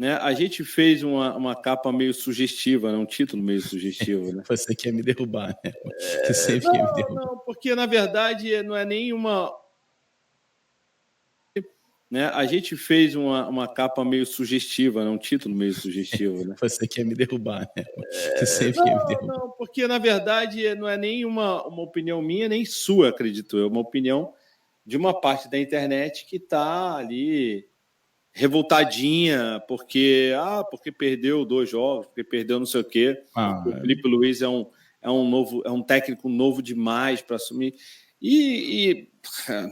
né? A gente fez uma capa meio sugestiva, né? Um título meio sugestivo, né? Você quer me derrubar, né? Você sempre quer me derrubar. Não, porque na verdade não é nenhuma... Né? A gente fez uma capa meio sugestiva, né? Um título meio sugestivo, né? Você quer me derrubar, né? Você sempre quer me derrubar. Não, porque na verdade não é nem uma opinião minha, nem sua, acredito eu. É uma opinião de uma parte da internet que está ali revoltadinha, porque perdeu 2 jogos, porque perdeu não sei o quê. O Felipe Luiz é um técnico novo demais para assumir. E,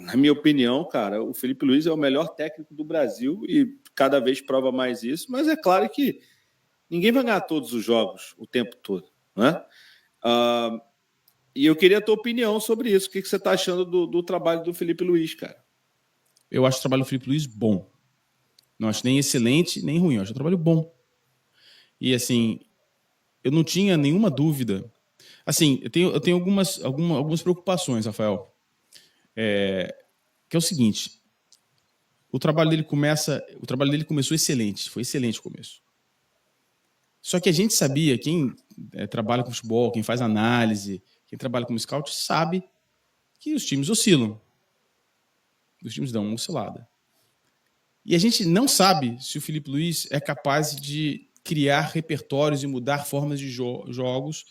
na minha opinião, cara, o Felipe Luiz é o melhor técnico do Brasil e cada vez prova mais isso, mas é claro que ninguém vai ganhar todos os jogos o tempo todo, né? E eu queria a tua opinião sobre isso. O que você está achando do trabalho do Felipe Luiz, cara? Eu acho o trabalho do Felipe Luiz bom. Não acho nem excelente, nem ruim. Eu acho o trabalho bom. E, assim, eu não tinha nenhuma dúvida. Assim, eu tenho algumas preocupações, Rafael. Que é o seguinte. O trabalho dele começou excelente. Foi excelente o começo. Só que a gente sabia, quem trabalha com futebol, quem faz análise, quem trabalha como scout, sabe que os times oscilam. Os times dão uma oscilada. E a gente não sabe se o Felipe Luiz é capaz de criar repertórios e mudar formas de jogos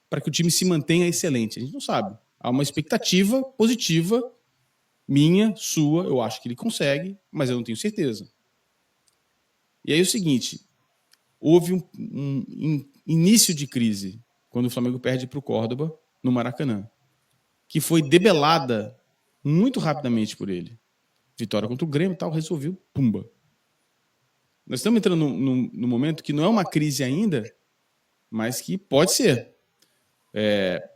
para que o time se mantenha excelente. A gente não sabe. Há uma expectativa positiva, minha, sua, eu acho que ele consegue, mas eu não tenho certeza. E aí é o seguinte, houve um início de crise quando o Flamengo perde para o Córdoba, no Maracanã, que foi debelada muito rapidamente por ele. Vitória contra o Grêmio e tal, resolveu, pumba. Nós estamos entrando num momento que não é uma crise ainda, mas que pode ser.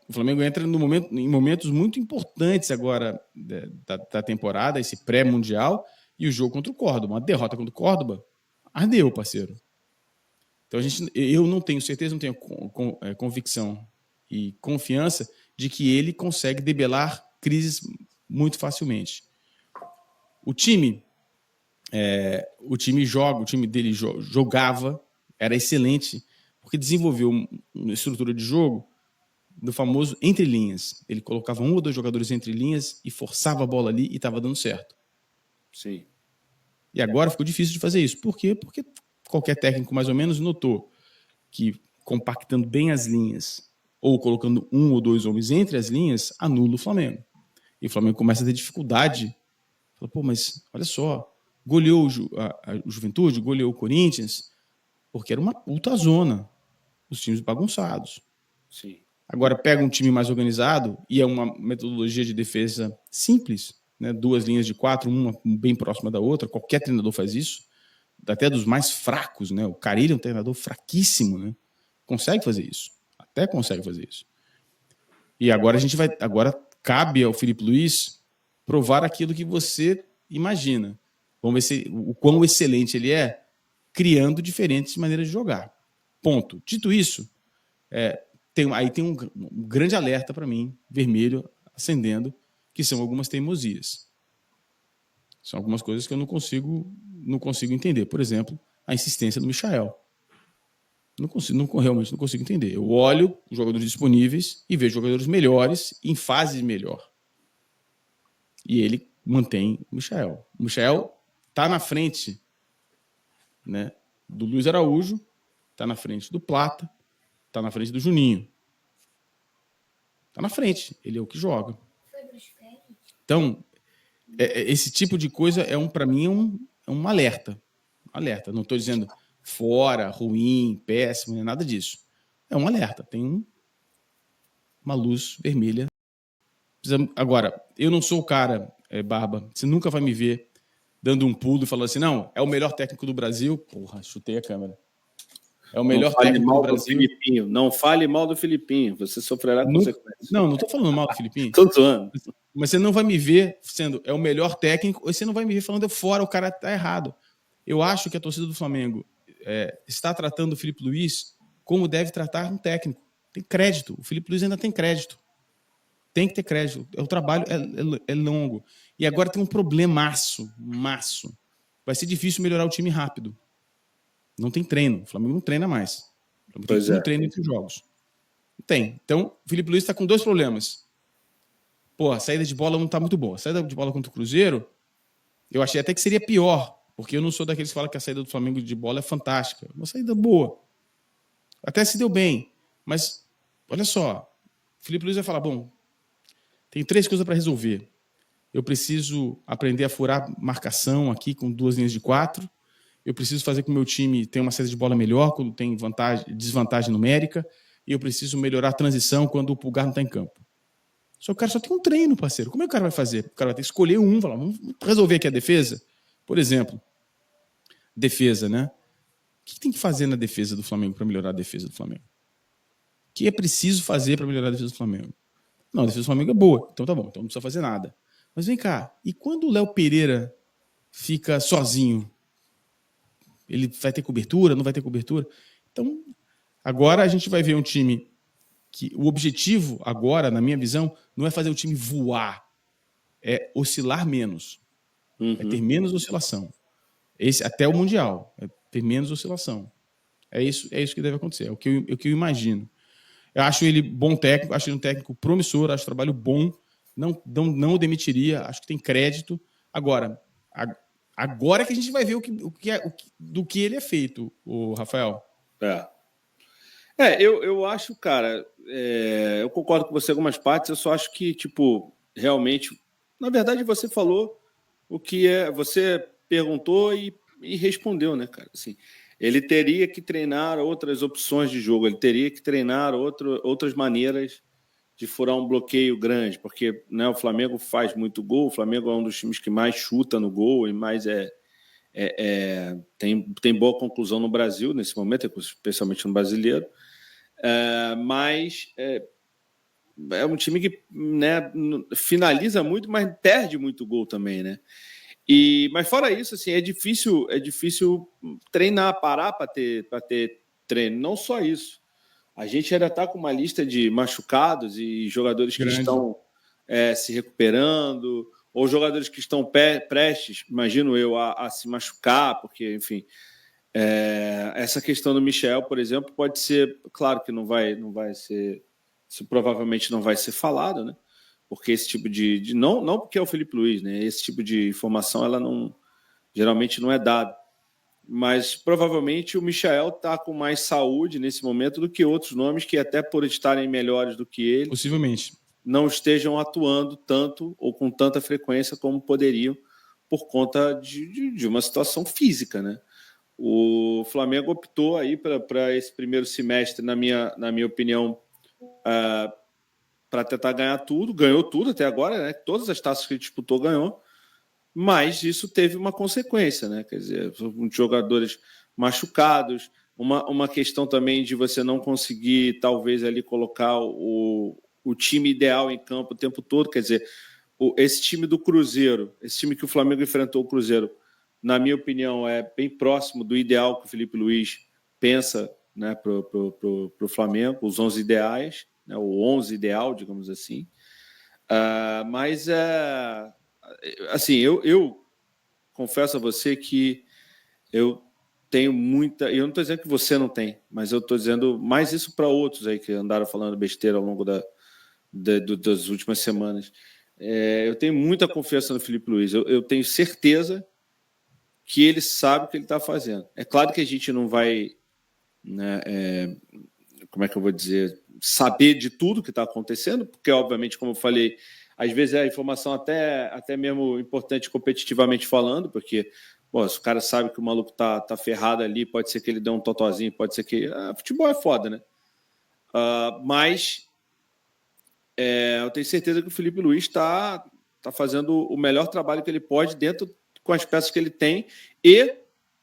O Flamengo entra em momentos muito importantes agora da temporada, esse pré-mundial, e o jogo contra o Córdoba. Uma derrota contra o Córdoba, ardeu, parceiro. Então eu não tenho certeza, não tenho convicção e confiança de que ele consegue debelar crises muito facilmente. O time dele jogava, era excelente, porque desenvolveu uma estrutura de jogo do famoso entre linhas. Ele colocava 1 ou 2 jogadores entre linhas e forçava a bola ali e estava dando certo. Sim. E agora ficou difícil de fazer isso. Por quê? Porque qualquer técnico mais ou menos notou que compactando bem as linhas ou colocando 1 ou 2 homens entre as linhas, anula o Flamengo. E o Flamengo começa a ter dificuldade. Fala, pô, mas olha só, goleou o Juventude, goleou o Corinthians, porque era uma puta zona, os times bagunçados. Sim. Agora pega um time mais organizado e é uma metodologia de defesa simples, né? 2 linhas de 4, uma bem próxima da outra, qualquer treinador faz isso, até dos mais fracos, né? O Carille é um treinador fraquíssimo, né? Consegue fazer isso, até consegue fazer isso. E agora agora cabe ao Felipe Luiz provar aquilo que você imagina. Vamos ver o quão excelente ele é criando diferentes maneiras de jogar. Ponto. Dito isso, aí tem um grande alerta para mim, vermelho, acendendo, que são algumas teimosias. São algumas coisas que eu não consigo entender. Por exemplo, a insistência do Michael. Realmente não consigo entender. Eu olho os jogadores disponíveis e vejo jogadores melhores em fase melhor. E ele mantém o Michael. O Michael está na frente, né, do Luiz Araújo, está na frente do Plata, está na frente do Juninho. Está na frente. Ele é o que joga. Então, esse tipo de coisa para mim é um alerta. Alerta. Não estou dizendo fora, ruim, péssimo, nem nada disso. É um alerta. Tem uma luz vermelha. Agora, eu não sou o cara, Barba, você nunca vai me ver dando um pulo e falando assim, não, é o melhor técnico do Brasil. Porra, chutei a câmera. É o melhor técnico do Brasil. Filipinho. Não fale mal do Filipinho. Você sofrerá consequências. Não estou falando mal do Filipinho. Estou zoando. Mas você não vai me ver sendo o melhor técnico, ou você não vai me ver falando fora, o cara está errado. Eu acho que a torcida do Flamengo está tratando o Felipe Luiz como deve tratar um técnico. Tem crédito. O Felipe Luiz ainda tem crédito. Tem que ter crédito. O trabalho é longo. E agora tem um problemaço. Vai ser difícil melhorar o time rápido. Não tem treino. O Flamengo não treina mais. O Flamengo Pois tem é. um treino entre os jogos. Não tem. Então, o Felipe Luiz está com 2 problemas. Pô, a saída de bola não está muito boa. A saída de bola contra o Cruzeiro, eu achei até que seria pior, porque eu não sou daqueles que falam que a saída do Flamengo de bola é fantástica. Uma saída boa. Até se deu bem. Mas, olha só, o Felipe Luiz vai falar, bom, tem 3 coisas para resolver. Eu preciso aprender a furar marcação aqui com 2 linhas de 4. Eu preciso fazer com que o meu time tenha uma saída de bola melhor quando tem desvantagem numérica. E eu preciso melhorar a transição quando o Pulgar não está em campo. Só que o cara só tem um treino, parceiro. Como é que o cara vai fazer? O cara vai ter que escolher um, falar, vamos resolver aqui a defesa? Por exemplo, defesa, né? O que tem que fazer na defesa do Flamengo para melhorar a defesa do Flamengo? O que é preciso fazer para melhorar a defesa do Flamengo? Não, a defesa do Flamengo é boa. Então tá bom, então não precisa fazer nada. Mas vem cá, e quando o Léo Pereira fica sozinho? Ele vai ter cobertura? Não vai ter cobertura? Então, agora a gente vai ver um time que o objetivo agora, na minha visão, não é fazer o time voar, é oscilar menos, é ter menos oscilação. Até o Mundial, é ter menos oscilação. É isso que deve acontecer, é o que eu imagino. Eu acho ele bom técnico, acho ele um técnico promissor, acho trabalho bom, não o demitiria, acho que tem crédito. Agora que a gente vai ver do que ele é feito, o Rafael. Eu acho, cara, eu concordo com você em algumas partes, eu só acho que, tipo, realmente, na verdade você falou o que você perguntou e respondeu, né, cara? Assim, ele teria que treinar outras opções de jogo, ele teria que treinar outras maneiras de furar um bloqueio grande, porque, né, o Flamengo faz muito gol, o Flamengo é um dos times que mais chuta no gol e mais tem boa conclusão no Brasil nesse momento, especialmente no Brasileiro. Mas é um time que, né, finaliza muito, mas perde muito gol também, né? Mas fora isso, assim, é difícil treinar, parar para ter treino. Não só isso. A gente ainda está com uma lista de machucados e jogadores que estão se recuperando, ou jogadores que estão prestes, imagino eu, a se machucar, porque, enfim, essa questão do Michel, por exemplo, pode ser, claro que não vai ser, isso provavelmente não vai ser falado, né? Porque esse tipo não porque é o Felipe Luiz, né? Esse tipo de informação ela geralmente não é dada. Mas provavelmente o Michael está com mais saúde nesse momento do que outros nomes que, até por estarem melhores do que ele, possivelmente não estejam atuando tanto ou com tanta frequência como poderiam por conta de uma situação física, né? O Flamengo optou aí para esse primeiro semestre, na minha opinião, para tentar ganhar tudo, ganhou tudo até agora, né? Todas as taças que ele disputou ganhou. Mas isso teve uma consequência, né? Quer dizer, jogadores machucados, uma questão também de você não conseguir, talvez, ali colocar o time ideal em campo o tempo todo. Quer dizer, esse time do Cruzeiro, esse time que o Flamengo enfrentou o Cruzeiro, na minha opinião, é bem próximo do ideal que o Felipe Luiz pensa, né, para o Flamengo, os 11 ideais, né, o 11 ideal, digamos assim. Mas assim, eu confesso a você que eu tenho muita. Eu não estou dizendo que você não tem, mas eu estou dizendo mais isso para outros aí que andaram falando besteira ao longo das últimas semanas. Eu tenho muita confiança no Felipe Luiz. Eu tenho certeza que ele sabe o que ele está fazendo. É claro que a gente não vai, né, como é que eu vou dizer, saber de tudo que está acontecendo, porque, obviamente, como eu falei, às vezes é a informação até mesmo importante competitivamente falando, porque se o cara sabe que o maluco tá ferrado ali, pode ser que ele dê um totozinho, pode ser que... futebol é foda, né? Mas eu tenho certeza que o Felipe Luiz está fazendo o melhor trabalho que ele pode dentro com as peças que ele tem e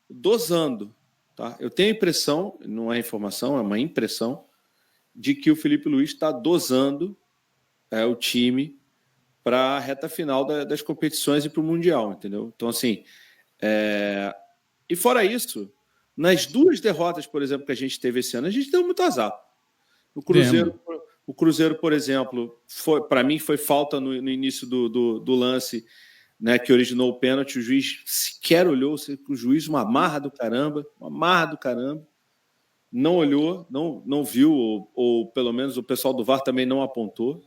dosando. Tá? Eu tenho a impressão, não é informação, é uma impressão, de que o Felipe Luiz está dosando o time para a reta final das competições e para o Mundial, entendeu? Então, assim, e fora isso, nas 2 derrotas, por exemplo, que a gente teve esse ano, a gente deu muito azar. O Cruzeiro, por exemplo, para mim foi falta no início do lance né, que originou o pênalti, o juiz sequer olhou, o juiz uma marra do caramba, não olhou, não viu, ou pelo menos o pessoal do VAR também não apontou.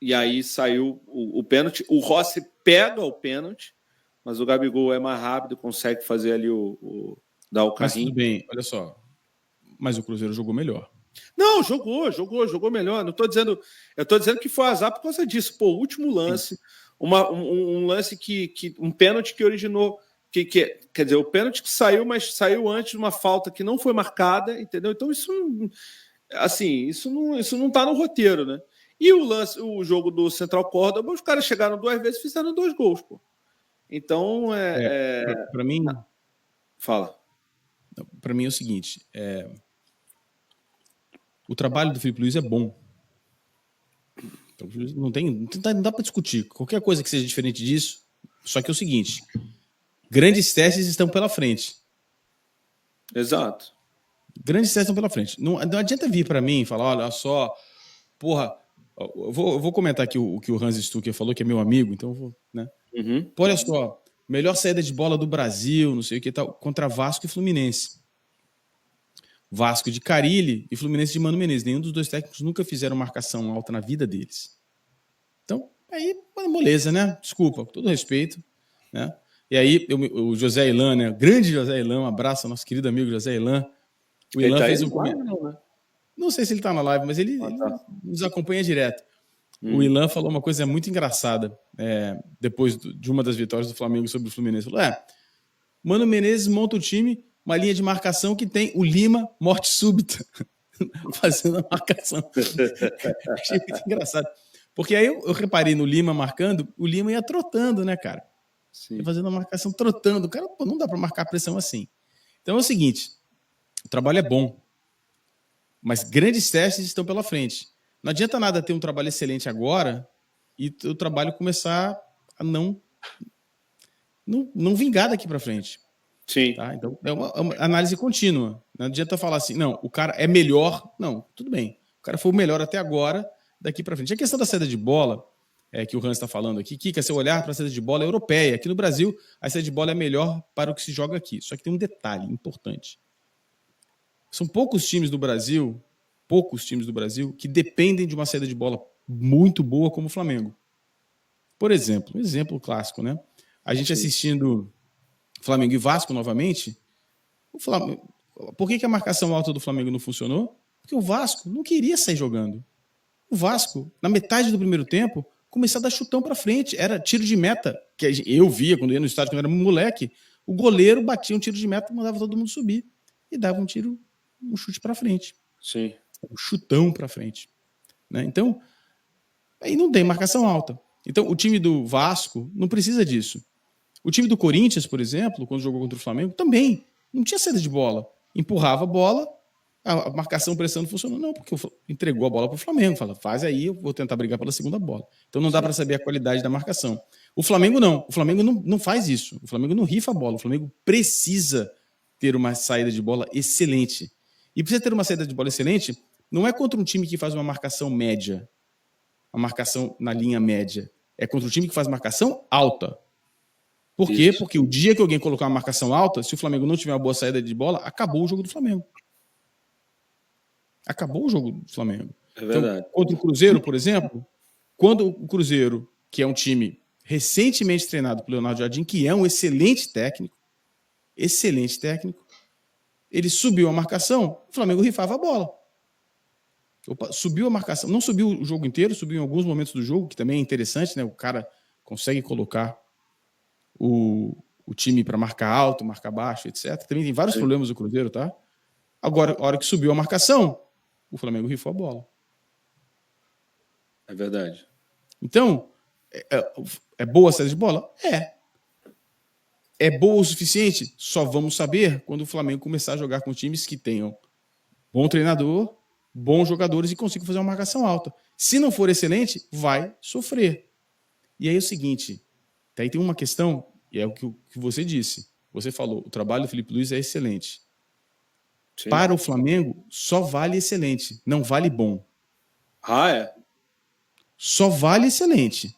E aí saiu o pênalti. O Rossi pega o pênalti, mas o Gabigol é mais rápido, consegue fazer ali dar o carrinho. Mas tudo bem, olha só. Mas o Cruzeiro jogou melhor. Não, jogou melhor. Não tô dizendo, eu estou dizendo que foi azar por causa disso. Pô, o último lance, um lance um pênalti que originou, quer dizer, o pênalti que saiu, mas saiu antes de uma falta que não foi marcada, entendeu? Então isso não está no roteiro, né? E o jogo do Central Córdoba, os caras chegaram 2 vezes e fizeram 2 gols, pô. Então para mim, fala. Para mim é o seguinte, o trabalho do Felipe Luiz é bom. Não dá para discutir. Qualquer coisa que seja diferente disso. Só que é o seguinte: grandes testes estão pela frente. Exato. Grandes testes estão pela frente. Não adianta vir para mim e falar, olha só, porra. Eu vou comentar aqui o que o Hans Stucker falou, que é meu amigo, então eu vou, né? Uhum. Olha só, melhor saída de bola do Brasil, não sei o que tal, contra Vasco e Fluminense. Vasco de Carille e Fluminense de Mano Menezes. Nenhum dos 2 técnicos nunca fizeram marcação alta na vida deles. Então, aí, moleza, né? Desculpa, com todo respeito. Né? E aí, o José Ilan, né? O grande José Ilan, um abraço ao nosso querido amigo José Ilan. O Ilan fez um comentário. Não sei se ele está na live, mas ele nos acompanha direto. O Ilan falou uma coisa muito engraçada depois de uma das vitórias do Flamengo sobre o Fluminense. Falou, Mano Menezes monta o time, uma linha de marcação que tem o Lima, morte súbita, fazendo a marcação. Achei muito engraçado. Porque aí eu reparei no Lima marcando, o Lima ia trotando, né, cara? Sim. Ia fazendo a marcação trotando. O cara, não dá para marcar pressão assim. Então é o seguinte, o trabalho é bom, mas grandes testes estão pela frente. Não adianta nada ter um trabalho excelente agora e o trabalho começar a não vingar daqui para frente. Sim. Tá? Então, é uma análise contínua. Não adianta falar assim, não, o cara é melhor. Não, tudo bem. O cara foi o melhor até agora, daqui para frente. A questão da saída de bola, que o Hans está falando aqui, Kika, se eu olhar para a saída de bola europeia, aqui no Brasil, a saída de bola é melhor para o que se joga aqui. Só que tem um detalhe importante. São poucos times do Brasil, que dependem de uma saída de bola muito boa como o Flamengo. Por exemplo, um exemplo clássico, né? A gente assistindo Flamengo e Vasco novamente, por que a marcação alta do Flamengo não funcionou? Porque o Vasco não queria sair jogando. O Vasco, na metade do primeiro tempo, começou a dar chutão para frente. Era tiro de meta, que eu via quando ia no estádio, quando era moleque. O goleiro batia um tiro de meta, mandava todo mundo subir e dava um chute para frente. Sim. Um chutão para frente. Né? Então, aí não tem marcação alta. Então, o time do Vasco não precisa disso. O time do Corinthians, por exemplo, quando jogou contra o Flamengo, também não tinha saída de bola. Empurrava a bola, a marcação pressão não funcionou. Não, porque entregou a bola para o Flamengo. Fala, faz aí, eu vou tentar brigar pela segunda bola. Então não dá para saber a qualidade da marcação. O Flamengo não. O Flamengo não faz isso. O Flamengo não rifa a bola. O Flamengo precisa ter uma saída de bola excelente. E precisa ter uma saída de bola excelente, não é contra um time que faz uma marcação média, uma marcação na linha média. É contra um time que faz marcação alta. Por quê? Isso. Porque o dia que alguém colocar uma marcação alta, se o Flamengo não tiver uma boa saída de bola, acabou o jogo do Flamengo. Acabou o jogo do Flamengo. É verdade. Então, contra o Cruzeiro, por exemplo, quando o Cruzeiro, que é um time recentemente treinado pelo Leonardo Jardim, que é um excelente técnico, ele subiu a marcação, o Flamengo rifava a bola. Subiu a marcação, não subiu o jogo inteiro, subiu em alguns momentos do jogo, que também é interessante, né? O cara consegue colocar o time para marcar alto, marcar baixo, etc. Também tem vários problemas do Cruzeiro, tá? Agora, a hora que subiu a marcação, o Flamengo rifou a bola. É verdade. Então, é boa a saída de bola? É. É boa o suficiente? Só vamos saber quando o Flamengo começar a jogar com times que tenham bom treinador, bons jogadores e consigam fazer uma marcação alta. Se não for excelente, vai sofrer. E aí é o seguinte, aí tem uma questão, e é o que você disse. Você falou, o trabalho do Felipe Luiz é excelente. Sim. Para o Flamengo, só vale excelente, não vale bom. Ah, é? Só vale excelente.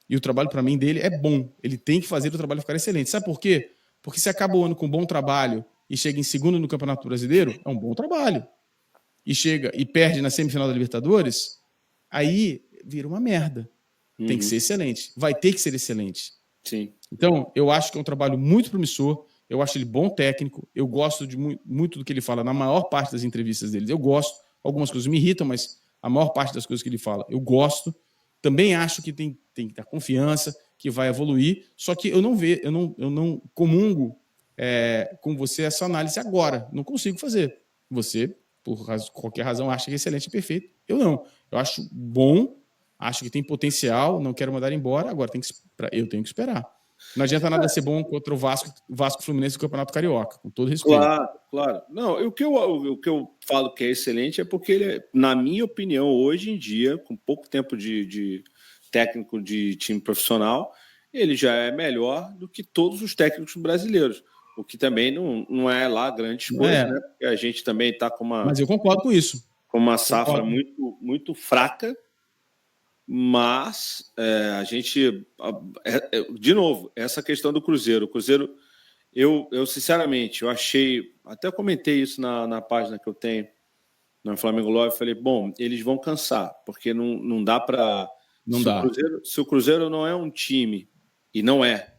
E o trabalho, para mim, dele é bom. Ele tem que fazer o trabalho ficar excelente. Sabe por quê? Porque se acaba o ano com um bom trabalho e chega em segundo no Campeonato Brasileiro, é um bom trabalho. E chega e perde na semifinal da Libertadores, aí vira uma merda. Tem que ser excelente. Vai ter que ser excelente. Sim. Então, eu acho que é um trabalho muito promissor. Eu acho ele bom técnico. Eu gosto de muito do que ele fala na maior parte das entrevistas dele. Eu gosto. Algumas coisas me irritam, mas a maior parte das coisas que ele fala, eu gosto. Também acho que tem que ter confiança, que vai evoluir. Só que eu não comungo com você essa análise agora. Não consigo fazer. Você, por qualquer razão, acha que é excelente e perfeito. Eu não. Eu acho bom, acho que tem potencial, não quero mandar embora. Agora eu tenho que esperar. Não adianta nada ser bom contra o Vasco Fluminense do Campeonato Carioca, com todo respeito. Claro, claro. Não, o que eu falo que é excelente é porque ele, na minha opinião, hoje em dia, com pouco tempo de técnico de time profissional, ele já é melhor do que todos os técnicos brasileiros. O que também não é lá grandes coisas, né? Porque a gente também está com Mas eu concordo com isso. Com uma safra muito, muito fraca. Mas a gente, de novo, essa questão do Cruzeiro. O Cruzeiro, eu sinceramente, eu achei, até comentei isso na página que eu tenho, no Flamengo Love, falei, bom, eles vão cansar, porque não dá para... Se o Cruzeiro não é um time, e não é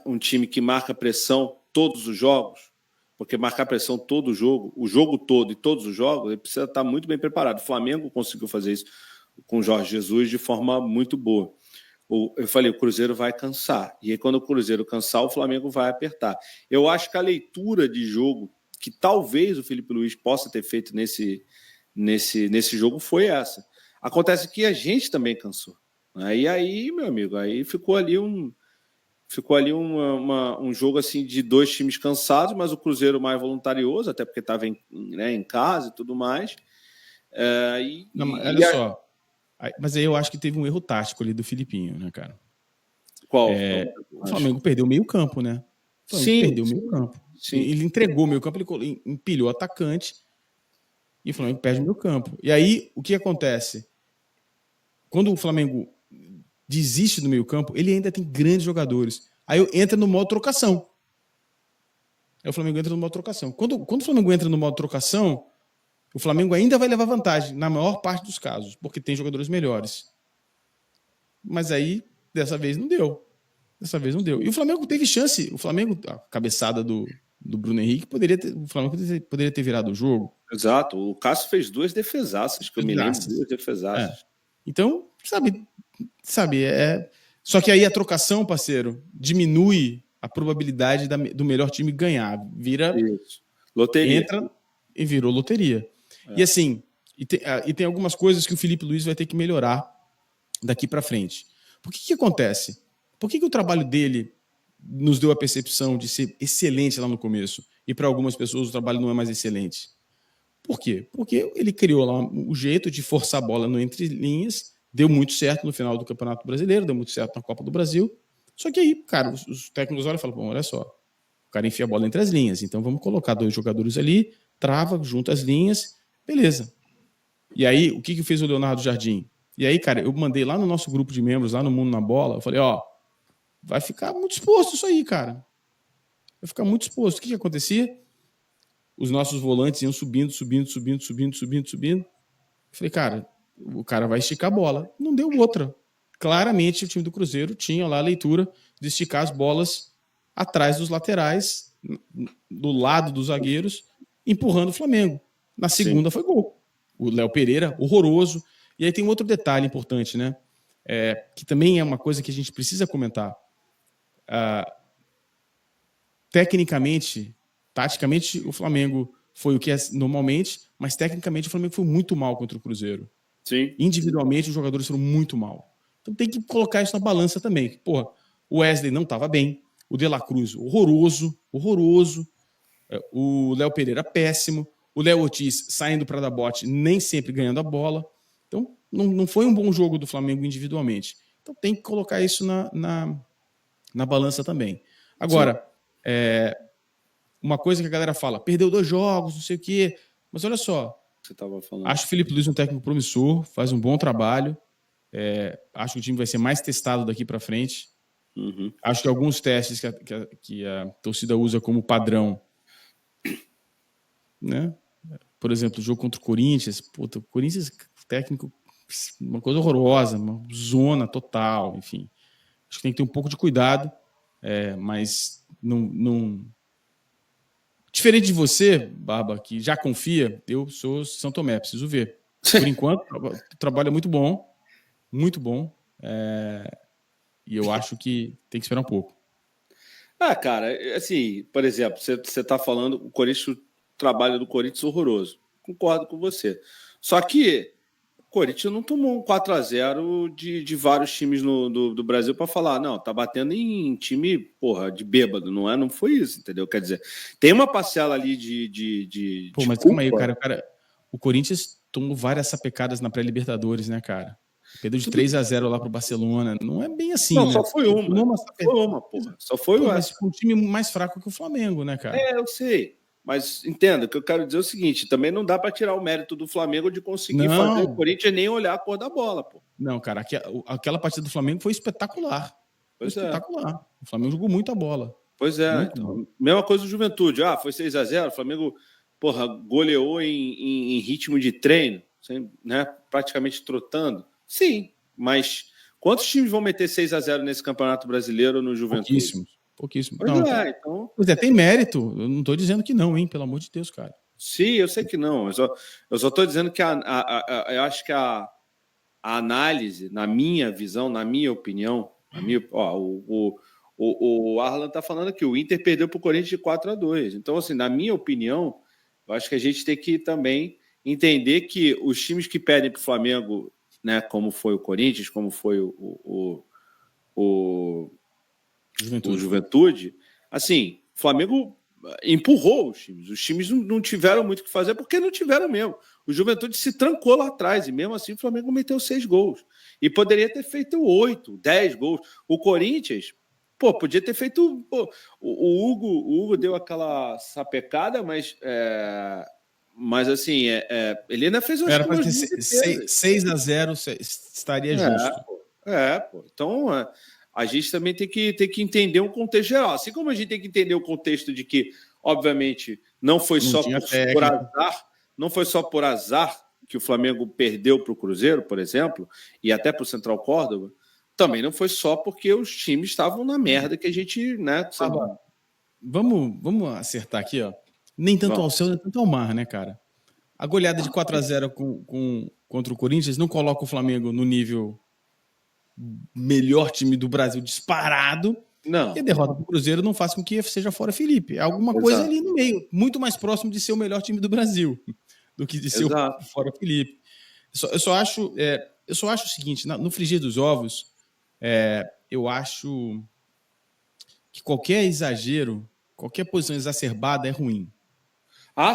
um time que marca pressão todos os jogos, porque marcar pressão todo jogo, o jogo todo e todos os jogos, ele precisa estar muito bem preparado. O Flamengo conseguiu fazer isso com o Jorge Jesus de forma muito boa. Eu falei, o Cruzeiro vai cansar. E aí, quando o Cruzeiro cansar, o Flamengo vai apertar. Eu acho que a leitura de jogo que talvez o Felipe Luiz possa ter feito nesse jogo foi essa. Acontece que a gente também cansou. E aí, meu amigo, aí ficou ali um jogo assim de dois times cansados, mas o Cruzeiro mais voluntarioso, até porque estava em casa e tudo mais. Olha só. Mas aí eu acho que teve um erro tático ali do Filipinho, né, cara? Qual? O Flamengo perdeu o meio-campo, né? O Flamengo perdeu o meio-campo. Ele entregou o meio-campo, ele empilhou o atacante e o Flamengo perde o meio-campo. E aí, o que acontece? Quando o Flamengo desiste do meio-campo, ele ainda tem grandes jogadores. Aí entra no modo trocação. Aí o Flamengo entra no modo trocação. Quando o Flamengo entra no modo trocação, o Flamengo ainda vai levar vantagem, na maior parte dos casos, porque tem jogadores melhores. Mas aí, dessa vez, não deu. E o Flamengo teve chance. O Flamengo, a cabeçada do Bruno Henrique, o Flamengo poderia ter virado o jogo. Exato. O Cássio fez duas defesaças, que eu me lembro. Duas defesaças. Então, sabe, só que aí a trocação, parceiro, diminui a probabilidade do melhor time ganhar. Vira... Isso. Loteria. Entra e virou loteria. E assim, e tem algumas coisas que o Felipe Luiz vai ter que melhorar daqui para frente. Por que acontece? Por que o trabalho dele nos deu a percepção de ser excelente lá no começo e para algumas pessoas o trabalho não é mais excelente? Por quê? Porque ele criou lá o jeito de forçar a bola no entre linhas, deu muito certo no final do Campeonato Brasileiro, deu muito certo na Copa do Brasil. Só que aí, cara, os técnicos olham e falam, bom, olha só, o cara enfia a bola entre as linhas, então vamos colocar dois jogadores ali, trava, junta as linhas, beleza. E aí, o que fez o Leonardo Jardim? E aí, cara, eu mandei lá no nosso grupo de membros, lá no Mundo na Bola, eu falei, vai ficar muito exposto isso aí, cara. Vai ficar muito exposto. O que acontecia? Os nossos volantes iam subindo. Eu falei, cara, o cara vai esticar a bola. Não deu outra. Claramente, o time do Cruzeiro tinha lá a leitura de esticar as bolas atrás dos laterais, do lado dos zagueiros, empurrando o Flamengo. Na segunda foi gol. O Léo Pereira, horroroso. E aí tem outro detalhe importante, né? Que também é uma coisa que a gente precisa comentar. Tecnicamente, taticamente, o Flamengo foi o que é normalmente, mas tecnicamente o Flamengo foi muito mal contra o Cruzeiro. Sim. Individualmente, os jogadores foram muito mal. Então tem que colocar isso na balança também. Porra, o Wesley não estava bem, o De La Cruz, horroroso. O Léo Pereira, péssimo. O Léo Ortiz saindo para dar bote, nem sempre ganhando a bola. Então, não foi um bom jogo do Flamengo individualmente. Então tem que colocar isso na balança também. Agora, uma coisa que a galera fala, perdeu 2 jogos, não sei o quê. Mas olha só, você tava falando. Acho o Felipe Luiz um técnico promissor, faz um bom trabalho. Acho que o time vai ser mais testado daqui para frente. Uhum. Acho que alguns testes que a torcida usa como padrão, né? Por exemplo, o jogo contra o Corinthians. Puta, o Corinthians, técnico, uma coisa horrorosa, uma zona total, enfim. Acho que tem que ter um pouco de cuidado, mas não... Diferente de você, Barba, que já confia, eu sou São Tomé, preciso ver. Por enquanto, o trabalho é muito bom, e eu acho que tem que esperar um pouco. Cara, assim, por exemplo, você está falando o trabalho do Corinthians horroroso. Concordo com você. Só que o Corinthians não tomou um 4-0 de vários times do Brasil para falar, não, tá batendo em time, porra, de bêbado, não é? Não foi isso, entendeu? Quer dizer, tem uma parcela ali de mas culpa. calma aí, cara. O Corinthians tomou várias sapecadas na pré-Libertadores, né, cara? Perdeu de 3-0 lá pro Barcelona. Não é bem assim, não, né? só foi uma. Foi uma, porra. Só foi uma. Mas um time mais fraco que o Flamengo, né, cara? Eu sei. Mas entenda, o que eu quero dizer é o seguinte: também não dá para tirar o mérito do Flamengo de conseguir fazer o Corinthians nem olhar a cor da bola, pô. Não, cara, aquela partida do Flamengo foi espetacular. Espetacular. O Flamengo jogou muita bola. Pois é. Então, mesma coisa do Juventude. Foi 6-0, o Flamengo, porra, goleou em ritmo de treino, né, praticamente trotando. Sim, mas quantos times vão meter 6-0 nesse Campeonato Brasileiro no Juventude? Pouquíssimos. Pois não, então... Pois tem mérito. Eu não estou dizendo que não, hein? Pelo amor de Deus, cara. Sim, eu sei que não. Eu só estou dizendo que eu acho que a análise, na minha visão, na minha opinião, o Arlan está falando que o Inter perdeu para o Corinthians de 4-2. Então, assim, na minha opinião, eu acho que a gente tem que também entender que os times que perdem para o Flamengo, né, como foi o Corinthians, como foi o Juventude, assim, o Flamengo empurrou os times. Os times não tiveram muito o que fazer porque não tiveram mesmo. O Juventude se trancou lá atrás e mesmo assim o Flamengo meteu 6 gols. E poderia ter feito 8, 10 gols. O Corinthians, podia ter feito... o Hugo deu aquela sapecada, mas assim, ele ainda fez umas 6-0 estaria justo. Então, a gente também tem que entender um contexto geral. Assim como a gente tem que entender o contexto de que, obviamente, não foi só por azar, não foi só por azar que o Flamengo perdeu para o Cruzeiro, por exemplo, e até para o Central Córdoba, também não foi só porque os times estavam na merda que a gente, né? Vamos acertar aqui, ó. Nem tanto ao céu, nem tanto ao mar, né, cara? A goleada de 4-0 contra o Corinthians não coloca o Flamengo no nível melhor time do Brasil disparado. Não. E a derrota do Cruzeiro não faz com que seja fora Felipe. É alguma coisa ali no meio, muito mais próximo de ser o melhor time do Brasil do que de ser o fora Felipe. Eu só acho o seguinte, no frigir dos ovos, eu acho que qualquer exagero, qualquer posição exacerbada é ruim.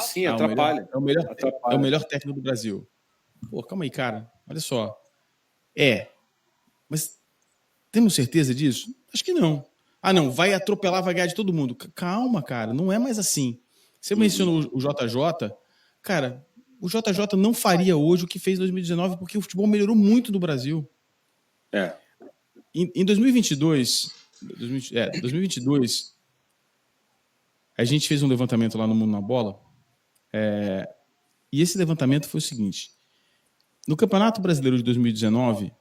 Sim, atrapalha. É o melhor técnico do Brasil. Pô, calma aí, cara. Olha só. Mas temos certeza disso? Acho que não. Não, vai atropelar, vai ganhar de todo mundo. Calma, cara, não é mais assim. Você mencionou o JJ. Cara, o JJ não faria hoje o que fez em 2019 porque o futebol melhorou muito no Brasil. Em 2022, a gente fez um levantamento lá no Mundo na Bola. E esse levantamento foi o seguinte. No Campeonato Brasileiro de 2019,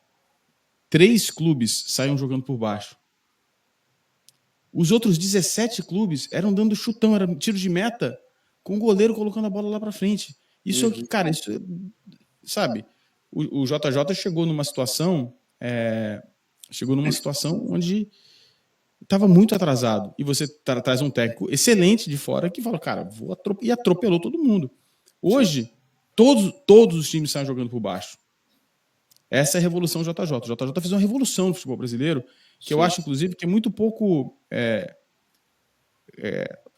3 clubes saíram jogando por baixo. Os outros 17 clubes eram dando chutão, era tiro de meta, com o goleiro colocando a bola lá para frente. Isso, cara, sabe? O JJ chegou numa situação onde estava muito atrasado. E você traz um técnico excelente de fora que fala, cara, e atropelou todo mundo. Hoje, todos os times saem jogando por baixo. Essa é a revolução JJ. O JJ fez uma revolução no futebol brasileiro, que eu acho, inclusive, que é muito pouco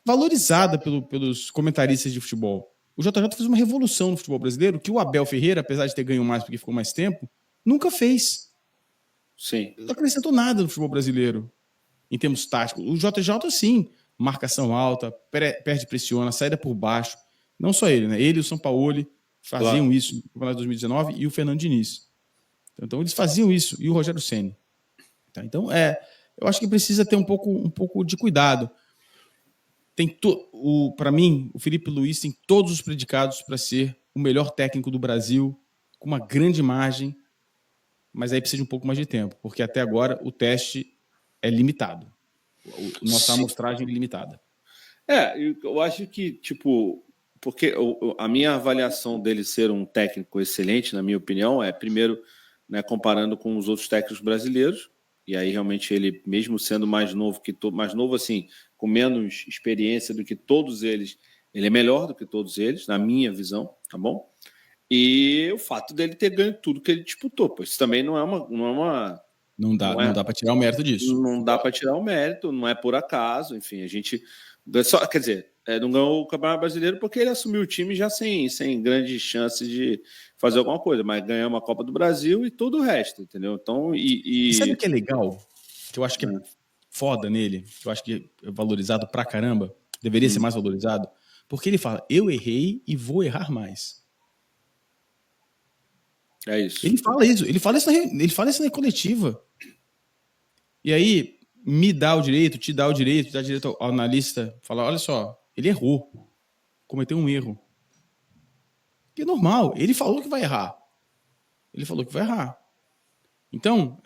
valorizada pelos comentaristas de futebol. O JJ fez uma revolução no futebol brasileiro que o Abel Ferreira, apesar de ter ganho mais porque ficou mais tempo, nunca fez. Sim. Não acrescentou nada no futebol brasileiro, em termos táticos. O JJ, sim, marcação alta, perde, pressiona, saída por baixo. Não só ele, né? Ele e o Sampaoli faziam isso no Campeonato de 2019 e o Fernando Diniz. Então eles faziam isso, e o Rogério Ceni. Tá? Então, eu acho que precisa ter um pouco de cuidado. Para mim, o Felipe Luiz tem todos os predicados para ser o melhor técnico do Brasil, com uma grande margem, mas aí precisa de um pouco mais de tempo, porque até agora o teste é limitado. Nossa amostragem é limitada. Eu acho que, tipo, porque a minha avaliação dele ser um técnico excelente, na minha opinião, primeiro, né, comparando com os outros técnicos brasileiros, e aí realmente ele, mesmo sendo mais novo mais novo assim, com menos experiência do que todos eles, ele é melhor do que todos eles, na minha visão, tá bom? E o fato dele ter ganho tudo que ele disputou, pois isso também não é uma Não dá para tirar o mérito disso. Não dá para tirar o mérito, não é por acaso, enfim, a gente quer dizer, não ganhou o Campeonato Brasileiro porque ele assumiu o time já sem grandes chances de fazer alguma coisa, mas ganhou uma Copa do Brasil e todo o resto, entendeu? Então, E sabe o que é legal? Que eu acho que é foda nele, que eu acho que é valorizado pra caramba, deveria ser mais valorizado, porque ele fala, eu errei e vou errar mais. É isso. Ele fala isso na coletiva. E aí, te dá o direito ao analista falar, olha só, ele errou, cometeu um erro. Que é normal, ele falou que vai errar. Então,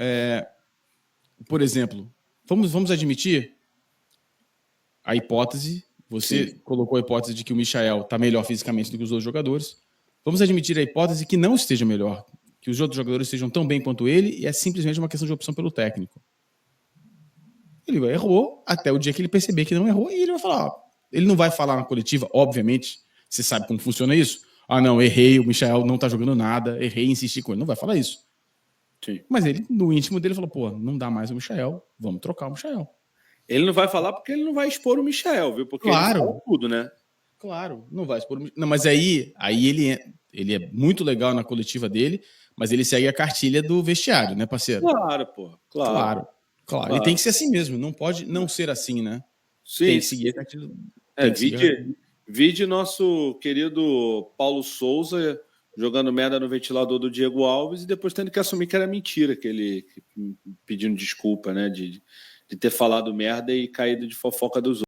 por exemplo, vamos admitir a hipótese, você colocou a hipótese de que o Michael está melhor fisicamente do que os outros jogadores. Vamos admitir a hipótese que não esteja melhor, que os outros jogadores estejam tão bem quanto ele, e é simplesmente uma questão de opção pelo técnico. Ele errou até o dia que ele perceber que não errou, e ele vai falar. Ele não vai falar na coletiva, obviamente, você sabe como funciona isso. Ah, não, errei, o Michael não tá jogando nada, errei, insisti com ele. Não vai falar isso. Sim. Mas ele, no íntimo dele, falou, pô, não dá mais o Michael, vamos trocar o Michael. Ele não vai falar porque ele não vai expor o Michael, viu? Porque claro. ele fala tudo, né? Claro, não vai expor o Michael. Não, mas aí ele é muito legal na coletiva dele, mas ele segue a cartilha do vestiário, né, parceiro? Claro, pô. Claro. E tem que ser assim mesmo, não pode não ser assim, né? Sim. Tem que seguir a cartilha. Vide nosso querido Paulo Souza jogando merda no ventilador do Diego Alves e depois tendo que assumir que era mentira, que ele pedindo desculpa, né? De ter falado merda e caído de fofoca dos outros.